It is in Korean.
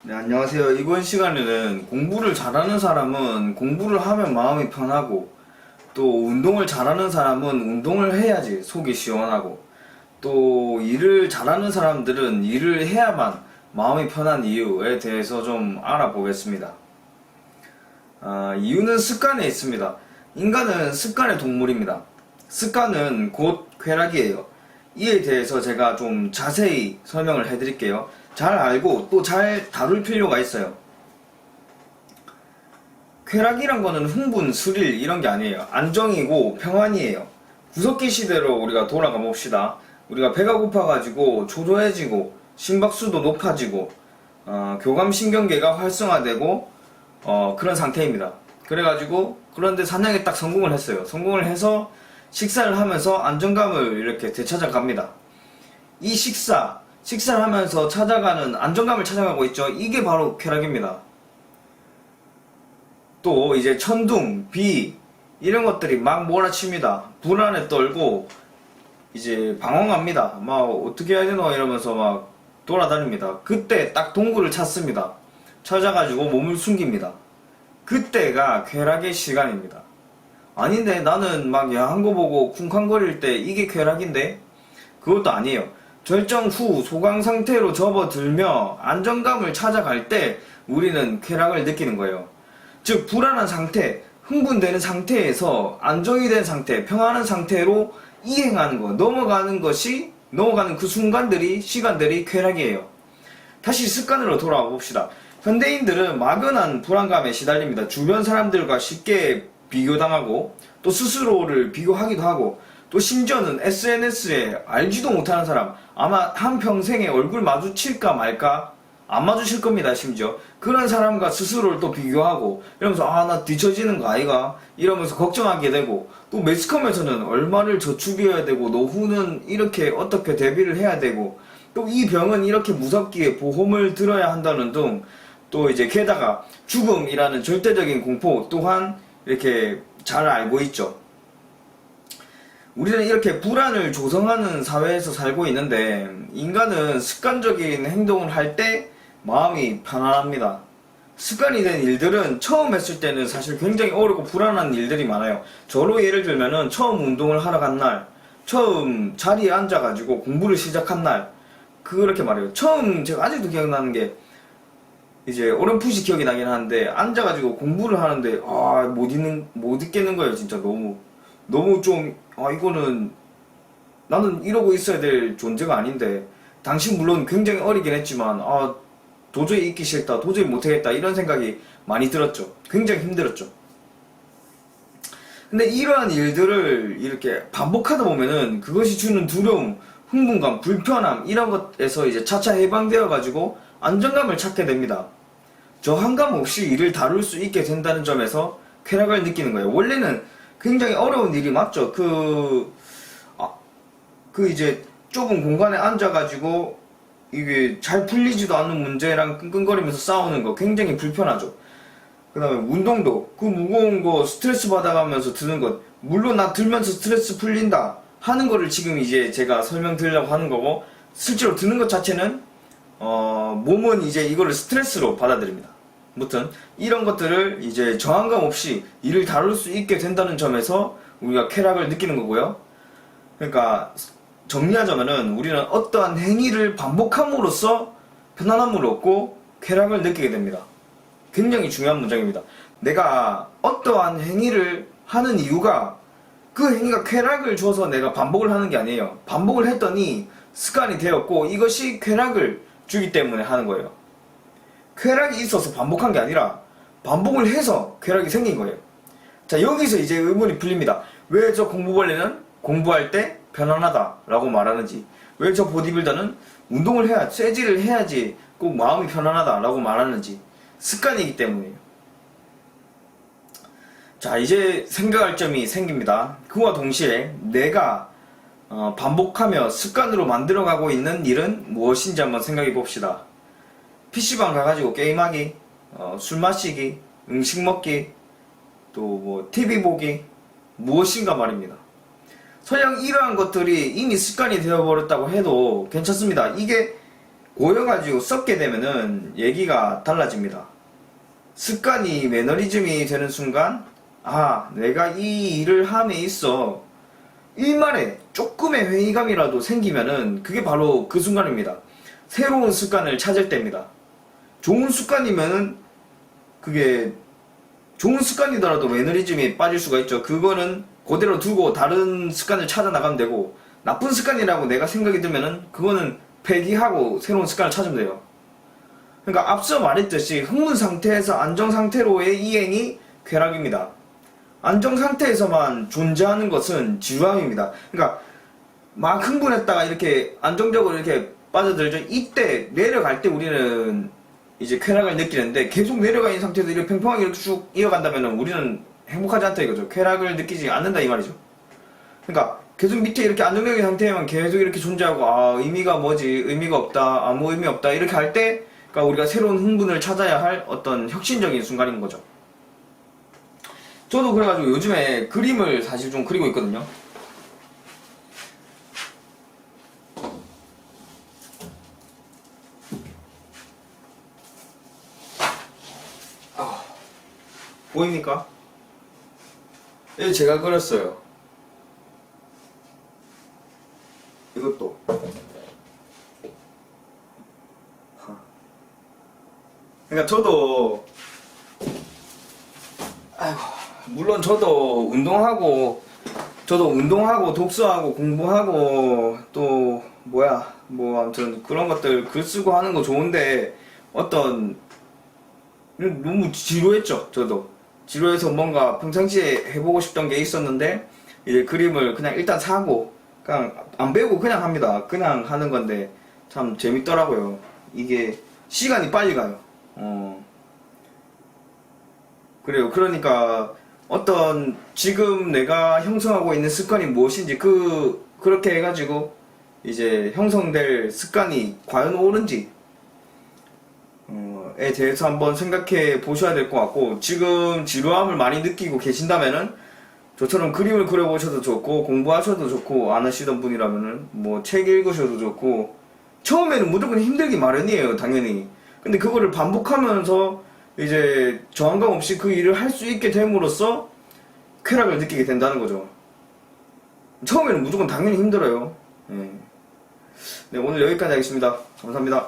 네, 안녕하세요. 이번 시간에는 공부를 잘하는 사람은 공부를 하면 마음이 편하고, 또 운동을 잘하는 사람은 운동을 해야지 속이 시원하고, 또 일을 잘하는 사람들은 일을 해야만 마음이 편한 이유에 대해서 좀 알아보겠습니다. 이유는 습관에 있습니다. 인간은 습관의 동물입니다. 습관은 곧 쾌락이에요. 이에 대해서 제가 좀 자세히 설명을 해드릴게요. 잘 알고 또 잘 다룰 필요가 있어요. 쾌락이란 거는 흥분, 스릴 이런 게 아니에요. 안정이고 평안이에요. 구석기 시대로 우리가 돌아가 봅시다. 우리가 배가 고파가지고 초조해지고 심박수도 높아지고 교감신경계가 활성화되고 그런 상태입니다. 그래가지고 그런데 사냥에 딱 성공을 했어요. 성공을 해서 식사를 하면서 안정감을 이렇게 되찾아갑니다. 이 식사를 하면서 찾아가는 안정감을 찾아가고 있죠. 이게 바로 쾌락입니다. 또 이제 천둥, 비 이런 것들이 막 몰아칩니다. 불안에 떨고 이제 방황합니다. 막 어떻게 해야 되노 이러면서 막 돌아다닙니다. 그때 딱 동굴을 찾습니다. 찾아가지고 몸을 숨깁니다. 그때가 쾌락의 시간입니다. 아닌데 나는 막 야한 거 보고 쿵쾅거릴 때 이게 쾌락인데? 그것도 아니에요. 절정 후 소강 상태로 접어들며 안정감을 찾아갈 때 우리는 쾌락을 느끼는 거예요. 즉 불안한 상태, 흥분되는 상태에서 안정이 된 상태, 평안한 상태로 이행하는 거, 넘어가는 그 시간들이 쾌락이에요. 다시 습관으로 돌아와 봅시다. 현대인들은 막연한 불안감에 시달립니다. 주변 사람들과 쉽게 비교당하고 또 스스로를 비교하기도 하고 또 심지어는 SNS에 알지도 못하는 사람 아마 한평생에 얼굴 마주칠까 말까 안 마주칠 겁니다. 심지어 그런 사람과 스스로를 또 비교하고 이러면서 나 뒤처지는 거 아이가 이러면서 걱정하게 되고 또 매스컴에서는 얼마를 저축해야 되고 노후는 이렇게 어떻게 대비를 해야 되고 또 이 병은 이렇게 무섭기에 보험을 들어야 한다는 등 또 이제 게다가 죽음이라는 절대적인 공포 또한 이렇게 잘 알고 있죠. 우리는 이렇게 불안을 조성하는 사회에서 살고 있는데 인간은 습관적인 행동을 할 때 마음이 편안합니다. 습관이 된 일들은 처음 했을 때는 사실 굉장히 어렵고 불안한 일들이 많아요. 저로 예를 들면은 처음 운동을 하러 간 날, 처음 자리에 앉아가지고 공부를 시작한 날, 그렇게 말해요. 처음 제가 아직도 기억나는 게 이제 어렴풋이 기억이 나긴 하는데 앉아가지고 공부를 하는데 못 있겠는 거예요. 진짜 너무 좀 이거는 나는 이러고 있어야 될 존재가 아닌데 당시 물론 굉장히 어리긴 했지만 도저히 있기 싫다, 도저히 못하겠다 이런 생각이 많이 들었죠. 굉장히 힘들었죠. 근데 이러한 일들을 이렇게 반복하다 보면은 그것이 주는 두려움, 흥분감, 불편함 이런 것에서 이제 차차 해방되어 가지고 안정감을 찾게 됩니다. 저항감 없이 일을 다룰 수 있게 된다는 점에서 쾌락을 느끼는 거예요. 원래는 굉장히 어려운 일이 맞죠. 이제 좁은 공간에 앉아가지고 이게 잘 풀리지도 않는 문제랑 끙끙거리면서 싸우는 거 굉장히 불편하죠. 그 다음에 운동도 그 무거운 거 스트레스 받아가면서 드는 것 물론 나 들면서 스트레스 풀린다 하는 거를 지금 이제 제가 설명드리려고 하는 거고 실제로 드는 것 자체는 몸은 이제 이거를 스트레스로 받아들입니다. 아무튼 이런 것들을 이제 저항감 없이 일을 다룰 수 있게 된다는 점에서 우리가 쾌락을 느끼는 거고요. 그러니까 정리하자면은 우리는 어떠한 행위를 반복함으로써 편안함을 얻고 쾌락을 느끼게 됩니다. 굉장히 중요한 문장입니다. 내가 어떠한 행위를 하는 이유가 그 행위가 쾌락을 줘서 내가 반복을 하는 게 아니에요. 반복을 했더니 습관이 되었고 이것이 쾌락을 주기 때문에 하는 거예요. 쾌락이 있어서 반복한 게 아니라 반복을 해서 쾌락이 생긴 거예요. 자, 여기서 이제 의문이 풀립니다. 왜 저 공부벌레는 공부할 때 편안하다 라고 말하는지, 왜 저 보디빌더는 운동을 해야 쇠질을 해야지 꼭 마음이 편안하다 라고 말하는지, 습관이기 때문이에요. 자, 이제 생각할 점이 생깁니다. 그와 동시에 내가 반복하며 습관으로 만들어가고 있는 일은 무엇인지 한번 생각해 봅시다. PC방 가가지고 게임하기, 술 마시기, 음식 먹기, 또 뭐 TV 보기, 무엇인가 말입니다. 설령 이러한 것들이 이미 습관이 되어버렸다고 해도 괜찮습니다. 이게 고여가지고 썩게 되면은 얘기가 달라집니다. 습관이 매너리즘이 되는 순간, 아, 내가 이 일을 함에 있어 일말에 조금의 회의감이라도 생기면은 그게 바로 그 순간입니다. 새로운 습관을 찾을 때입니다. 좋은 습관이면은 그게 좋은 습관이더라도 매너리즘에 빠질 수가 있죠. 그거는 그대로 두고 다른 습관을 찾아 나가면 되고, 나쁜 습관이라고 내가 생각이 들면은 그거는 폐기하고 새로운 습관을 찾으면 돼요. 그러니까 앞서 말했듯이 흥분 상태에서 안정 상태로의 이행이 쾌락입니다. 안정 상태에서만 존재하는 것은 지루함입니다. 그러니까 막 흥분했다가 이렇게 안정적으로 이렇게 빠져들죠. 이때 내려갈 때 우리는 이제 쾌락을 느끼는데, 계속 내려가 있는 상태에서 이렇게 팽팽하게 이렇게 쭉 이어간다면 우리는 행복하지 않다 이거죠. 쾌락을 느끼지 않는다 이 말이죠. 그러니까 계속 밑에 이렇게 안정적인 상태에만 계속 이렇게 존재하고, 아, 의미가 뭐지, 의미가 없다, 아무 의미 없다 이렇게 할 때, 그러니까 우리가 새로운 흥분을 찾아야 할 어떤 혁신적인 순간인 거죠. 저도 그래가지고 요즘에 그림을 사실 좀 그리고 있거든요. 보입니까? 이거 제가 그렸어요. 이것도. 그러니까 저도, 아이고, 물론 저도 운동하고 독서하고 공부하고 또 뭐야 뭐 아무튼 그런 것들 글 쓰고 하는 거 좋은데, 어떤 너무 지루했죠. 저도 지루해서 뭔가 평상시에 해보고 싶던 게 있었는데, 이제 그림을 그냥 일단 사고 그냥 안 배우고 그냥 합니다. 그냥 하는 건데 참 재밌더라고요. 이게 시간이 빨리 가요. 그래요. 그러니까 어떤 지금 내가 형성하고 있는 습관이 무엇인지 그렇게 해가지고 이제 형성될 습관이 과연 옳은지 에 대해서 한번 생각해 보셔야 될 것 같고, 지금 지루함을 많이 느끼고 계신다면은 저처럼 그림을 그려보셔도 좋고, 공부하셔도 좋고, 안 하시던 분이라면은 뭐 책 읽으셔도 좋고, 처음에는 무조건 힘들기 마련이에요, 당연히. 근데 그거를 반복하면서 이제 저항감 없이 그 일을 할 수 있게 됨으로써 쾌락을 느끼게 된다는 거죠. 처음에는 무조건 당연히 힘들어요. 네, 오늘 여기까지 하겠습니다. 감사합니다.